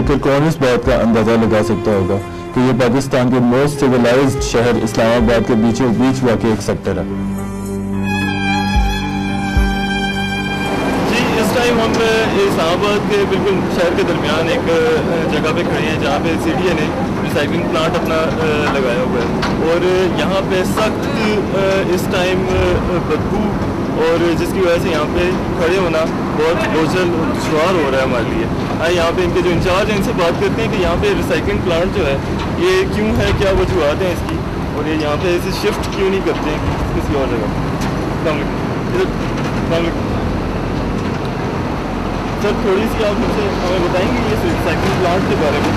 देखकर कौन इस बात का अंदाज़ा लगा सकता होगा कि ये पाकिस्तान के मोस्ट सिविलाइज्ड शहर इस्लामाबाद के बीचों बीच वाक़ई एक सेक्टर है। जी, इस टाइम हम इस्लामाबाद के बिल्कुल शहर के दरमियान एक जगह पे खड़े हैं जहाँ पे सीडीए ने रिसाइकलिंग प्लांट अपना लगाया हुआ है और यहाँ पे सख्त इस टाइम बदबू और जिसकी वजह से यहाँ पे खड़े होना बहुत बोझल और दुश्वार हो रहा है हमारे लिए। यहाँ पे इनके जो इंचार्ज हैं इनसे बात करते हैं कि यहाँ पे रिसाइकलिंग प्लांट जो है ये क्यों है, क्या वजूहत हैं इसकी, और ये यहाँ पे इसे शिफ्ट क्यों नहीं करते हैं किसी और जगह। सर थोड़ी सी आप मुझसे हमें बताएंगे ये रिसाइकलिंग प्लांट के बारे में।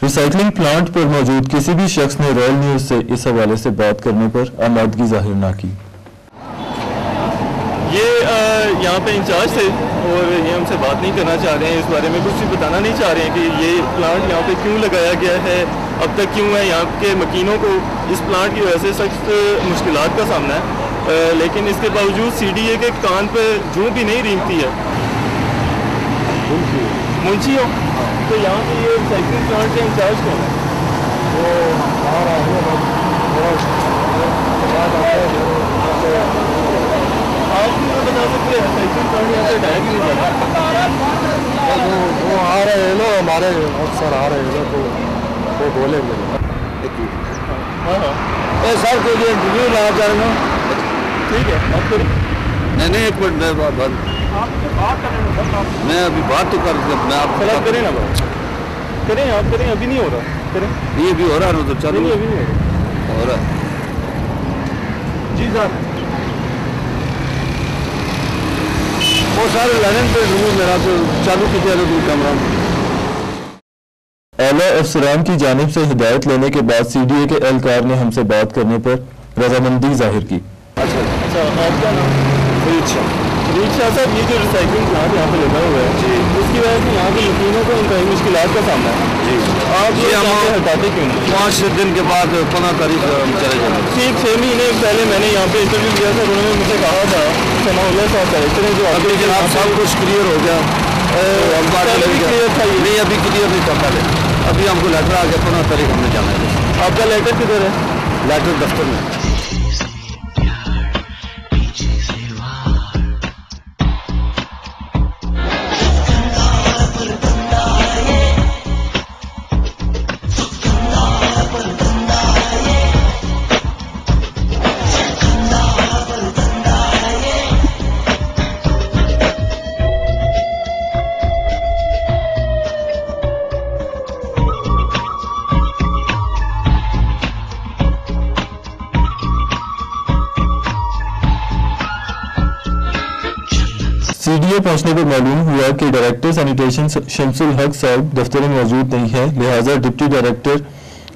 रिसाइकलिंग प्लांट पर मौजूद किसी भी शख्स ने रॉयल न्यूज़ से इस हवाले से बात करने पर आमादगी जाहिर ना की। ये यहाँ पे इंचार्ज थे और ये हमसे बात नहीं करना चाह रहे हैं, इस बारे में कुछ भी बताना नहीं चाह रहे हैं कि ये प्लांट यहाँ पे क्यों लगाया गया है, अब तक क्यों है। यहाँ के मकीनों को इस प्लांट की वजह से सख्त मुश्किलात का सामना है, लेकिन इसके बावजूद सीडीए के कान पे जूं भी नहीं रेंगती है। मुंशी हो तो यहाँ पे ये रिसाइकलिंग प्लांट के इंचार्ज कौन है? वो आप मुझे बता सकते हैं रिसाइकलिंग प्लांट यहाँ पे हटाया क्यों नहीं जाता? वो आ रहे हैं ना, हमारे अफसर आ रहे हैं तो वो बोलेंगे। हाँ हाँ सर के लिए इंटरव्यू लेना चाह रहे हो? ठीक है, आप करें। नहीं एक मिनट मैं अभी बात तो कर मैं आप करें ना, बात करें, आप करें, अभी नहीं हो रहा, करें। ये भी हो रहा है तो चलो। नहीं अभी नहीं हो रहा जी सर। वो सारे लाइन पे मेरा तो चालू की तैयारी दूर कैमरा। आला अफसरान की जानिब से हिदायत लेने के बाद सीडीए के एहलकार ने हमसे बात करने पर रजामंदी जाहिर की। अच्छा आपका नाम? रिक्शा सर, ये जो रिसाइकलिंग प्लांट यहाँ पे लगा हुआ है जी, उसकी वजह से यहाँ के मशीनों को इंतहाई मुश्किलात का सामना है जी। आप ये हम हटाते क्यों नहीं? 5 दिन के बाद 15 तारीख चले जाएंगे। ठीक 6 महीने पहले मैंने यहाँ पे इंटरव्यू किया था, उन्होंने मुझसे कहा था सनाउल्लाह साहब डायरेक्टर हैं जो अभी जनाब सब कुछ क्लियर हो गया। क्लियर था ये? नहीं अभी क्लियर नहीं था पहले, अभी हमको लेटर आ गया 15 तारीख हमने जाना है। आपका लेटर किधर है? लेटर दफ्तर में। सीडीए पहुंचने पर मालूम हुआ कि डायरेक्टर सैनिटेशन शमसुल हक साहब दफ्तर में मौजूद नहीं है, लिहाजा डिप्टी डायरेक्टर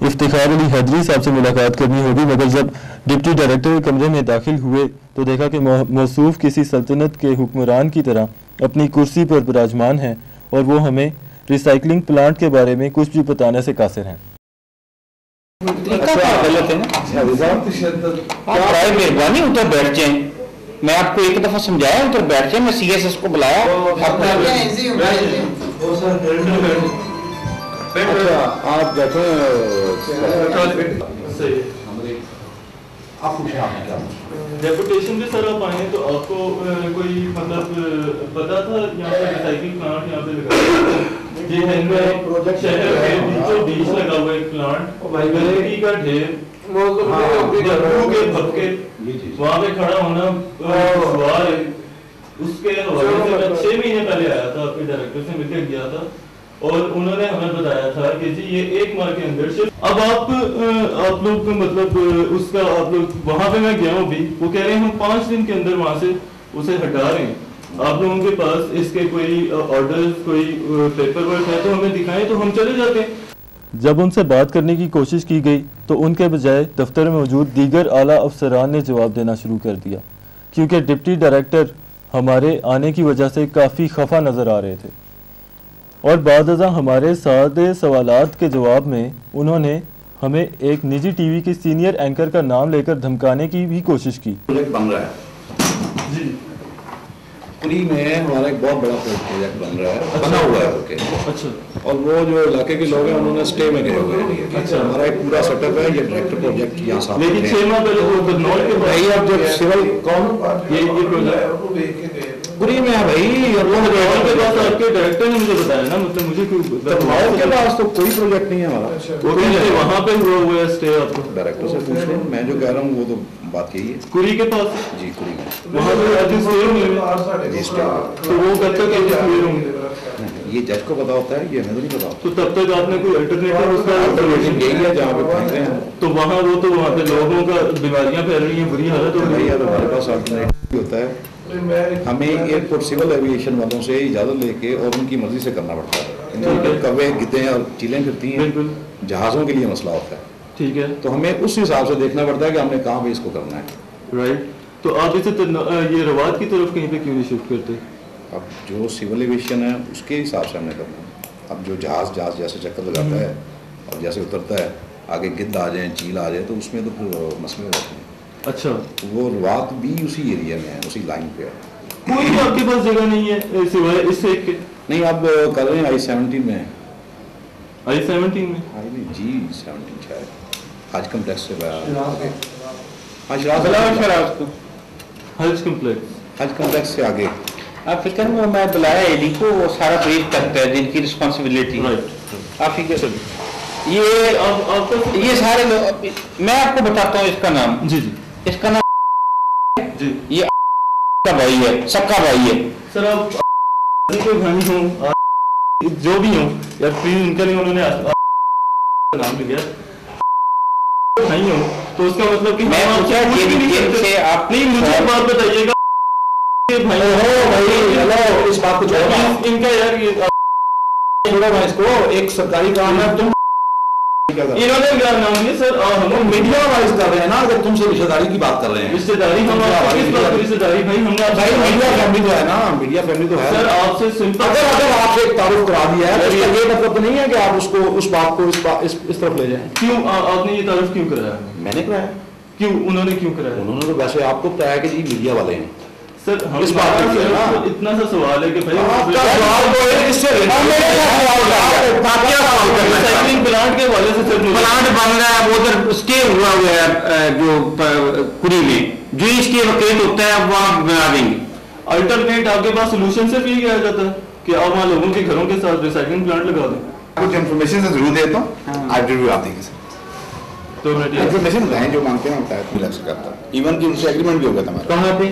इफ्तिखार अली हैदरी साहब से मुलाकात करनी होगी। मगर जब डिप्टी डायरेक्टर के कमरे में दाखिल हुए तो देखा कि मौसूफ किसी सल्तनत के हुक्मरान की तरह अपनी कुर्सी पर विराजमान है और वो हमें रिसाइकलिंग प्लांट के बारे में कुछ भी बताने से कासिर हैं। गलत है ना, आप मेहरबानी उधर बैठ जाएं। मैं आपको एक दफा समझाया, उधर बैठ जाए। मैं सीएसएस को बुलाया अपना। आप बैठे डेपुटेशन भी सर आप आए तो आपको कोई मतलब पता था यहाँ पे रिसाइकलिंग प्लांट यहाँ पे लगा ये है प्रोजेक्ट शहर के बीचों बीच लगा हुआ एक प्लांट, गंदगी का ढेर, के भक्के वहाँ पे खड़ा होना सवाल है। उसके हवाले से मैं 6 महीने पहले आया था, आपके डायरेक्टर से मिलकर गया था और उन्होंने हमें बताया था कि जी ये 1 माह के अंदर से अब आप लोग मतलब उसका आप लोग वहाँ पे मैं गया हूँ भी, वो कह रहे हैं हम 5 दिन के अंदर वहाँ से उसे हटा रहे हैं। आप लोगों के पास इसके कोई ऑर्डर कोई पेपर वर्क है तो हमें दिखाएं तो हम चले जाते हैं। जब उनसे बात करने की कोशिश की गई तो उनके बजाय दफ्तर में मौजूद दीगर आला अफसरान ने जवाब देना शुरू कर दिया, क्योंकि डिप्टी डायरेक्टर हमारे आने की वजह से काफ़ी खफा नज़र आ रहे थे और बाद हमारे सादे सवालात के जवाब में उन्होंने हमें एक निजी टीवी की सीनियर एंकर का नाम लेकर धमकाने की भी कोशिश की। जी पुरी में हमारा एक बहुत बड़ा प्रोजेक्ट बन रहा है, बना हुआ है ओके। अच्छा। और वो जो इलाके के लोग हैं उन्होंने स्टे में गए हुए हैं। अच्छा। हमारा एक पूरा सेटअप है, ये डायरेक्टर प्रोजेक्ट यहाँ साथ लेकिन 6 माह पहले वो बदनौर के भाई अब जो सिविल कौन ये प्रोजेक्ट पुरी में है भाई, और वो बदनौर के पास आपके डायरेक्टर ने मुझे बताया ना, मतलब मुझे क्यों बदनौर के पास तो कोई प्रोजेक्ट नहीं है हमारा। वो कहते वहाँ पे हुआ है स्टे आपको? डायरेक्टर से पूछ लें, मैं जो कह रहा हूँ वो तो बात यही है। कुरी के पास? जी कुरी में वहाँ पे अर्जित स्टे होंगे, तो वो कब तक स्टे होंगे? ये जज को पता होता है, ये हमें तो नहीं पता। तो तब तक आपने कोई अल्टरनेटिव उसका यही है जहाँ पे पहुँच रहे हैं। तो वहाँ पे लोगों का बीमारियाँ फैल रही हैं, बुरी हालत हो रही है। यार हमारे पास अल्टरनेटिव होता है, हमें एयरपोर्ट सिविल एविएशन वालों से इजाज़त लेके और उनकी मर्जी से करना पड़ता है। इनके कौवे गिद्दें और चीलें फिरती हैं, जहाज़ों के लिए मसला होता है। ठीक है, तो हमें उस हिसाब से देखना पड़ता है कि हमने कहाँ पे इसको करना है। राइट। तो आप इसे ये रवात की तरफ कहीं पे क्यों नहीं शिफ्ट करते? अब जो सिविल एविएशन है उसके हिसाब से हमने करना है। अब जो जहाज़ जैसे चक्कर लगाता है और जैसे उतरता है, आगे गिद्ध आ जाए, चील आ जाए, तो उसमें तो फिर मसले होते हैं। अच्छा, वो रवात भी उसी एरिया में है, उसी लाइन पे है। कोई तो आपके पास जगह नहीं है सिवाय इससे के? नहीं, अब कर रहे हैं I-17 में। I-17 में? G-17 शायद, हज कम्प्लेक्स से हज कम्प्लेक्स, हज कम्प्लेक्स से आगे। आप फिक्र में, मैं बुलाया एडी को, वो सारा ब्रीफ करता है जिनकी रिस्पॉन्सिबिलिटी है। आप फिक्र, ये सारे लोग, मैं आपको बताता हूँ इसका नाम। जी जी, इसका नाम जी, ये का भाई है, सबका भाई है। सर आप कोई भाई हो, जो भी हो या प्लीज उनका नहीं, उन्होंने नाम लिया नहीं हो तो उसका मतलब कि मैं पूछा से आप नहीं, मुझे एक बात बताइएगा भाई, हेलो, इस बात को छोड़ो इनका यार, ये छोड़ो भाई, इसको एक सरकारी काम है, तुम इन्होंने क्या नाम लिया सर? हम मीडिया वाइज कर रहे हैं ना, अगर तुमसे रिश्तेदारी की बात कर रहे हैं। रिश्तेदारी हम किस बात की रिश्तेदारी भाई? हमने भाई मीडिया फैमिली तो है ना, मीडिया फैमिली तो है सर। आपसे सिंपल, अगर आपसे एक तारुफ करा दिया है तो ये मतलब तो नहीं है कि आप उसको उस बात को इस तरफ ले जाएं। क्यों आपने ये तारुफ क्यों कराया? मैंने कराया। क्यों उन्होंने क्यों कराया? उन्होंने तो वैसे आपको बताया कि जी मीडिया वाले हैं सर। हम इस बात पे ना इतना सा सवाल है कि भाई आपका सवाल तो है, इससे रिसाइकलिंग प्लांट के हवाले से सर, प्लांट बन रहा है, वो उधर स्टे हुआ है जो कुरी में, जो इसके वकील होता है वहाँ बना देंगे। अल्टरनेट आपके पास सोल्यूशन सिर्फ यही किया जाता है कि आप वहाँ लोगों के घरों के साथ रिसाइकलिंग प्लांट लगा दें। कुछ इन्फॉर्मेशन से जरूर देता हूँ, आप जरूर आते हैं तो इन्फॉर्मेशन बताएं जो मांगते हैं, बताया पूरा से करता हूँ। इवन कि उनसे एग्रीमेंट भी हो गया था हमारा। कहाँ पे?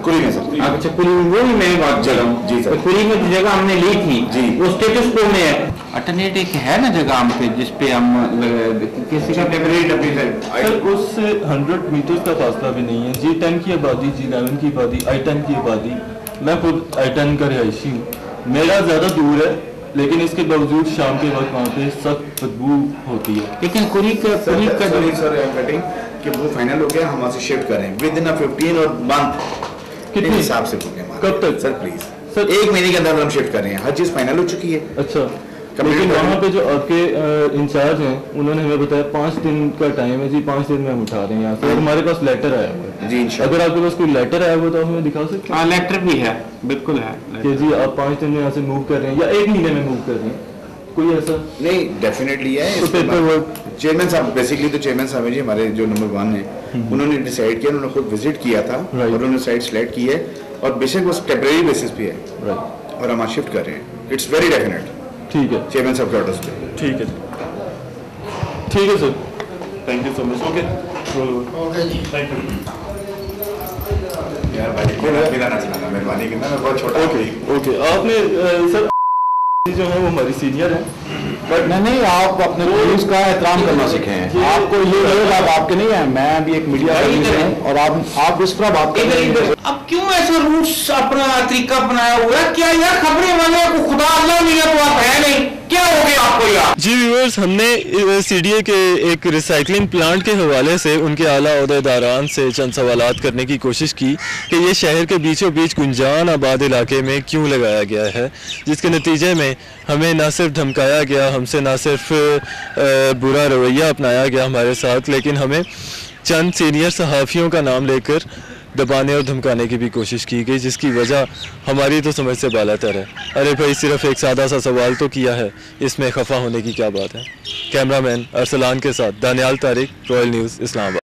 कुरी में सर। अच्छा, कुरी में, वो भी मैं बात कर रहा हूँ। जी सर। कुरी में जो जगह हमने ली थी जी, वो स्टेटस को में है। अल्टरनेट एक है ना जगह हम पे, जिसपे हम किसी का सर उससे 100 मीटर का फासला भी नहीं है। G10 की आबादी, G11 की आबादी, I10 की आबादी, मैं खुद I10 का रिहायशी हूँ, मेरा ज़्यादा दूर है, लेकिन इसके बावजूद शाम के वक्त वहाँ पे सख्त बदबू होती है। लेकिन कुरी का सर कि वो फाइनल हो गया, हम वहाँ से शिफ्ट करें विद इन 15 और मंथ कितने हिसाब से बोले कब तक सर? प्लीज सर, 1 महीने के अंदर हम शिफ्ट कर रहे हैं, हर चीज फाइनल हो चुकी है। अच्छा, लेकिन वहाँ पे जो आपके इंचार्ज हैं उन्होंने हमें बताया 5 दिन का टाइम है जी, 5 दिन में हम उठा रहे हैं यहाँ से। और हमारे पास लेटर आया हुआ है जी, अगर आपके पास कोई लेटर आया हुआ तो आप हमें दिखा सकते हैं? हाँ, लेटर भी है, बिल्कुल है कि जी आप 5 दिन में यहाँ से मूव कर रहे हैं या 1 महीने में मूव कर रहे हैं, कोई ऐसा? नहीं, डेफिनेटली है। तो पेपर वर्क चेयरमैन साहब, बेसिकली तो चेयरमैन साहब जी हमारे जो नंबर 1 है, उन्होंने डिसाइड किया, उन्होंने खुद विजिट किया था और उन्होंने साइट सेलेक्ट की है, और बेशक वो टेम्परेरी बेसिस पे है और हम शिफ्ट कर रहे हैं। It's very definite. ठीक है, चेयरमैन साहब के ऑर्डर्स पे। ठीक है, ठीक है sir, thank you so much. Okay thank you यार भाई, मेहरबानी करना, मैं बहुत छोटा। ओके आपने सर जो है वो हमारी सीनियर है, बट नहीं, आप अपने पुलिस का एहतराम करना सीखें। आपको ये लोग आप आपके नहीं है, मैं भी एक मीडिया कर्मी से हूँ और आप इस तरह बात कर रहे हैं। अब क्यों ऐसा रूल्स अपना तरीका बनाया हुआ है? क्या यार, खबरें वाले को खुदा अल्लाह नहीं है तो आप है नहीं, क्या हो गया आपको यार? जी व्यूअर्स, हमने सीडीए के एक रिसाइकलिंग प्लांट के हवाले से उनके आला ओहदेदारान से चंद सवालात करने की कोशिश की कि ये शहर के बीचों बीच गुंजान आबाद इलाके में क्यों लगाया गया है, जिसके नतीजे में हमें ना सिर्फ धमकाया गया, हमसे ना सिर्फ बुरा रवैया अपनाया गया हमारे साथ, लेकिन हमें चंद सीनियर सहाफ़ियों का नाम लेकर दबाने और धमकाने की भी कोशिश की गई, जिसकी वजह हमारी तो समझ से बालातर है। अरे भाई सिर्फ एक सादा सा सवाल तो किया है, इसमें खफा होने की क्या बात है। कैमरामैन अरसलान के साथ दानियाल तारिक, रॉयल न्यूज़ इस्लामाबाद।